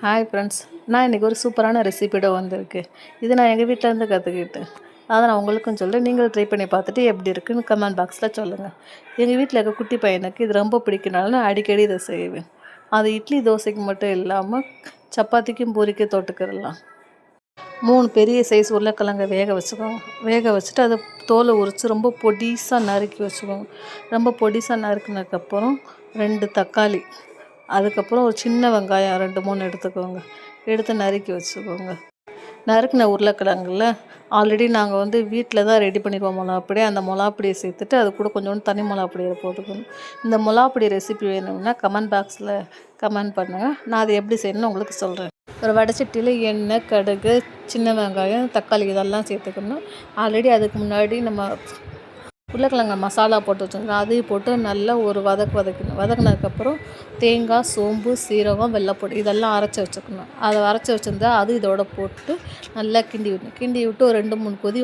Hi friends, நான் இன்றைக்கி ஒரு சூப்பரான ரெசிபியோட வந்திருக்கு. இது நான் எங்கள் வீட்டிலேருந்து கற்றுக்கிட்டேன். அதை நான் உங்களுக்கும் சொல்கிறேன். நீங்களும் ட்ரை பண்ணி பார்த்துட்டு எப்படி இருக்குன்னு கமெண்ட் பாக்ஸில் சொல்லுங்கள். எங்கள் வீட்டில் இருக்க குட்டி பையனுக்கு இது ரொம்ப பிடிக்கிறனால நான் அடிக்கடி இதை செய்வேன். அது இட்லி தோசைக்கு மட்டும் இல்லாமல் சப்பாத்திக்கும் பூரிக்கும் தொட்டுக்கிடலாம். 3 பெரிய சைஸ் உருளைக்கிழங்க வேக வச்சுக்கோங்க. வேக வச்சுட்டு அதை தோலை உரித்து ரொம்ப பொடிசாக நறுக்கி வச்சுக்கோங்க. ரொம்ப பொடிசாக நறுக்கினதுக்கப்புறம் 2 தக்காளி, அதுக்கப்புறம் ஒரு சின்ன வெங்காயம் 2, 3 எடுத்துக்கோங்க. எடுத்து நறுக்கி வச்சுக்கோங்க. நறுக்கின உருளைக்கிழங்குல ஆல்ரெடி நாங்கள் வீட்டில் தான் ரெடி பண்ணிடுவோம் மிளகாப்பொடி. அந்த மிளகாப்பொடியை சேர்த்துட்டு அது கூட கொஞ்சோண்டு தனி மிளகாப்பொடியை போட்டுக்கணும். இந்த மிளகாப்பொடி ரெசிபி வேணும்னா கமெண்ட் பாக்ஸில் கமெண்ட் பண்ணுங்கள். நான் அதை எப்படி செய்யணும்னு உங்களுக்கு சொல்கிறேன். ஒரு வடைச்சட்டியில் எண்ணெய், கடுகு, சின்ன வெங்காயம், தக்காளி இதெல்லாம் சேர்த்துக்கணும். ஆல்ரெடி அதுக்கு முன்னாடி நம்ம உருளைக்கிழங்கு மசாலா போட்டு வச்சுருக்கோம். அதையும் போட்டு நல்லா ஒரு வதக்கணும். வதக்கினதுக்கப்புறம் தேங்காய், சோம்பு, சீரகம், வெள்ளைப்பொடி இதெல்லாம் அரைச்சி வச்சுக்கணும். அதை அரைச்சி வச்சுருந்தா அது இதோட போட்டு நல்லா கிண்டி விட்டு ஒரு 2, 3 கொதி